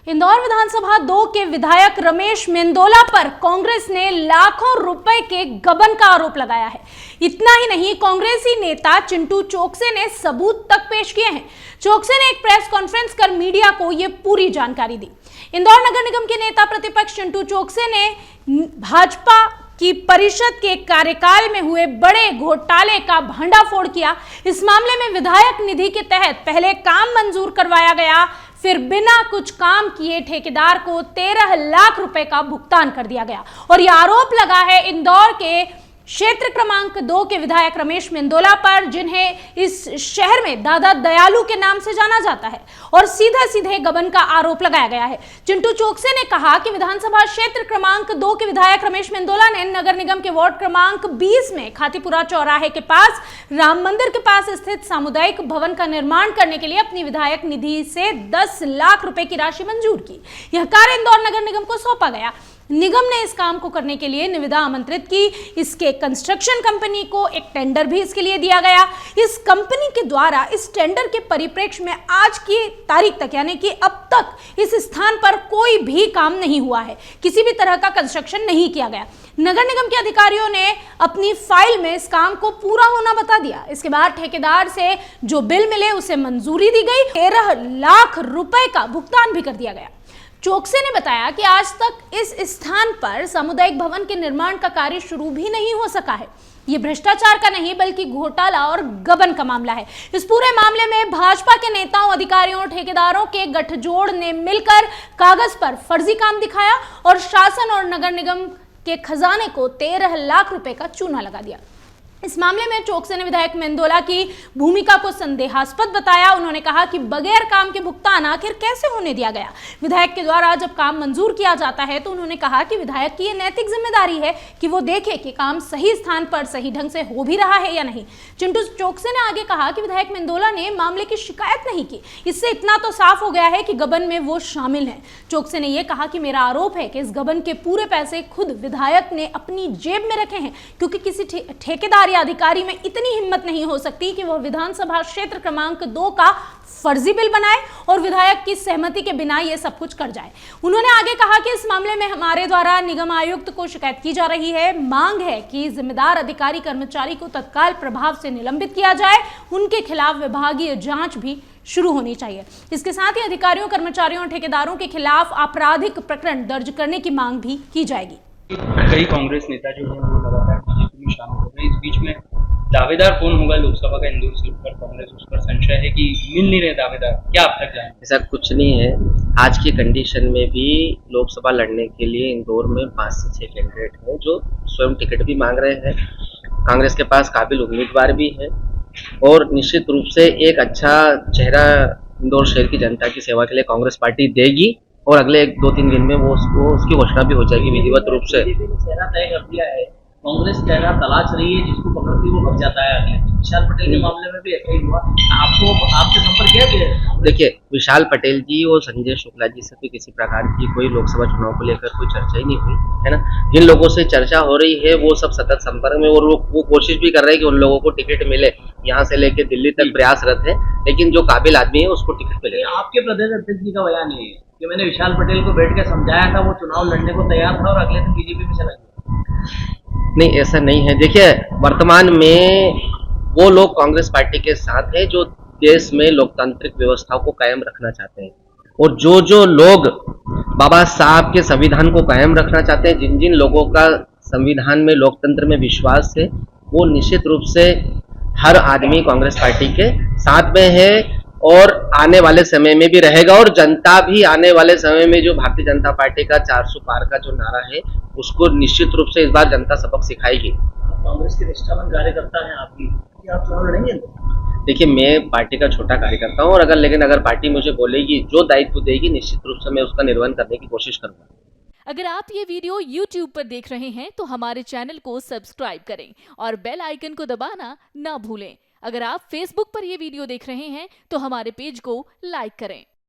इंदौर विधानसभा 2 के विधायक रमेश मेंदोला पर कांग्रेस ने लाखों रुपए के गबन का आरोप लगाया है। इतना ही नहीं, कांग्रेसी नेता चिंटू चोकसे ने सबूत तक पेश किए हैं। चोकसे ने एक प्रेस कॉन्फ्रेंस कर मीडिया को यह पूरी जानकारी दी। इंदौर नगर निगम के नेता प्रतिपक्ष चिंटू चोकसे ने भाजपा की परिषद के कार्यकाल में हुए बड़े घोटाले का भंडाफोड़ किया। इस मामले में विधायक निधि के तहत पहले काम मंजूर करवाया गया, फिर बिना कुछ काम किए ठेकेदार को 13 लाख रुपए का भुगतान कर दिया गया। और यह आरोप लगा है इंदौर के क्षेत्र क्रमांक 2 के विधायक रमेश मेंदोला पर, जिन्हें इस शहर में दादा दयालु के नाम से जाना जाता है, और सीधे सीधे गबन का आरोप लगाया गया है। चिंटू चोकसे ने कहा कि विधानसभा क्षेत्र क्रमांक 2 के विधायक रमेश मेंदोला ने नगर निगम के वार्ड क्रमांक 20 में खातीपुरा चौराहे के पास राम मंदिर के पास स्थित सामुदायिक भवन का निर्माण करने के लिए अपनी विधायक निधि से 10 लाख रुपए की राशि मंजूर की। यह कार्य इंदौर नगर निगम को सौंपा गया। निगम ने इस काम को करने के लिए निविदा आमंत्रित की। इसके कंस्ट्रक्शन कंपनी को एक टेंडर भी इसके लिए दिया गया। इस कंपनी के द्वारा इस टेंडर के परिप्रेक्ष्य में आज की तारीख तक, यानी कि अब तक इस स्थान पर कोई भी काम नहीं हुआ है, किसी भी तरह का कंस्ट्रक्शन नहीं किया गया। नगर निगम के अधिकारियों ने अपनी फाइल में इस काम को पूरा होना बता दिया। इसके बाद ठेकेदार से जो बिल मिले उसे मंजूरी दी गई। 13 लाख रुपए का भुगतान भी कर दिया गया। चोकसे ने बताया कि आज तक इस स्थान पर सामुदायिक भवन के निर्माण का कार्य शुरू भी नहीं हो सका है। ये भ्रष्टाचार का नहीं बल्कि घोटाला और गबन का मामला है। इस पूरे मामले में भाजपा के नेताओं, अधिकारियों और ठेकेदारों के गठजोड़ ने मिलकर कागज पर फर्जी काम दिखाया और शासन और नगर निगम के खजाने को 13 लाख रुपए का चूना लगा दिया। इस मामले में चोकसे ने विधायक मेंदोला की भूमिका को संदेहास्पद बताया। उन्होंने कहा कि बगैर काम के भुगतान आखिर कैसे होने दिया गया। विधायक के द्वारा जब काम मंजूर किया जाता है तो उन्होंने कहा कि विधायक की यह नैतिक जिम्मेदारी है कि वो देखे कि काम सही स्थान पर सही ढंग से हो भी रहा है या नहीं। चिंटू चोकसे ने आगे कहा कि विधायक मेंदोला ने मामले की शिकायत नहीं की। इससे इतना तो साफ हो गया है कि गबन में वो शामिल है। चोकसे ने यह कहा कि मेरा आरोप है कि इस गबन के पूरे पैसे खुद विधायक ने अपनी जेब में रखे हैं, क्योंकि किसी ठेकेदार अधिकारी में इतनी हिम्मत नहीं हो सकती कि वह विधानसभा क्षेत्र क्रमांक 2 का फर्जी बिल बनाए और विधायक की सहमति के बिना यह सब कुछ कर जाए। उन्होंने आगे कहा कि इस मामले में हमारे द्वारा निगम आयुक्त को शिकायत की जा रही है। मांग है कि जिम्मेदार अधिकारी कर्मचारी को तत्काल प्रभाव से निलंबित किया जाए। उनके खिलाफ विभागीय जांच भी शुरू होनी चाहिए। इसके साथ ही अधिकारियों, कर्मचारियों और ठेकेदारों के खिलाफ आपराधिक प्रकरण दर्ज करने की मांग भी की जाएगी। कई कांग्रेस नेता जो है वो लगातार बीजेपी में शामिल हो गए। इस बीच में दावेदार कौन होगा लोकसभा का इंदौर सीट पर? कांग्रेस उस पर संशय है कि मिल नहीं रहे दावेदार, क्या आप तक जाने? ऐसा कुछ नहीं है। आज की कंडीशन में भी लोकसभा लड़ने के लिए इंदौर में 5 से 6 कैंडिडेट हैं जो स्वयं टिकट भी मांग रहे हैं। कांग्रेस के पास काबिल उम्मीदवार भी है और निश्चित रूप से एक अच्छा चेहरा इंदौर शहर की जनता की सेवा के लिए कांग्रेस पार्टी देगी और अगले 2-3 दिन में वो उसकी घोषणा भी हो जाएगी विधिवत रूप से। चेहरा तय कर दिया है, कांग्रेस चेहरा तलाश रही है, जिसको पकड़ती वो भग जाता है आगे। विशाल पटेल के मामले में भी ऐसा ही हुआ। आपसे संपर्क किया गया? देखिए, विशाल पटेल जी और संजय शुक्ला जी से तो किसी प्रकार की कोई लोकसभा चुनाव को लेकर कोई चर्चा ही नहीं हुई है ना। जिन लोगों से चर्चा हो रही है वो सब सतत संपर्क में और वो कोशिश भी कर रहे हैं कि उन लोगों को टिकट मिले। यहाँ से लेकर दिल्ली तक प्रयासरत है, लेकिन जो काबिल आदमी है उसको टिकट मिले। आपके प्रदेश अध्यक्ष जी का बयान है कि मैंने विशाल पटेल को बैठ के समझाया था, वो चुनाव लड़ने को तैयार था और अगले दिन बीजेपी में चला गया। नहीं, ऐसा नहीं है। देखिए, वर्तमान में वो लोग कांग्रेस पार्टी के साथ है जो देश में लोकतांत्रिक व्यवस्था को कायम रखना चाहते हैं, और जो लोग बाबा साहब के संविधान को कायम रखना चाहते हैं, जिन जिन लोगों का संविधान में, लोकतंत्र में विश्वास है, वो निश्चित रूप से हर आदमी कांग्रेस पार्टी के साथ में है और आने वाले समय में भी रहेगा। और जनता भी आने वाले समय में जो भारतीय जनता पार्टी का 400 पार का जो नारा है उसको निश्चित रूप से इस बार जनता सबक सिखाएगी। कांग्रेस के निष्ठावान कार्यकर्ता हैं आपकी, आप चुनाव लड़ेंगे? देखिए, मैं पार्टी का छोटा कार्यकर्ता हूँ और अगर पार्टी मुझे बोलेगी, जो दायित्व देगी, निश्चित रूप से मैं उसका निर्वहन करने की कोशिश करूंगा। अगर आप ये वीडियो YouTube पर देख रहे हैं तो हमारे चैनल को सब्सक्राइब करें और बेल आइकन को दबाना ना भूलें। अगर आप Facebook पर ये वीडियो देख रहे हैं तो हमारे पेज को लाइक करें।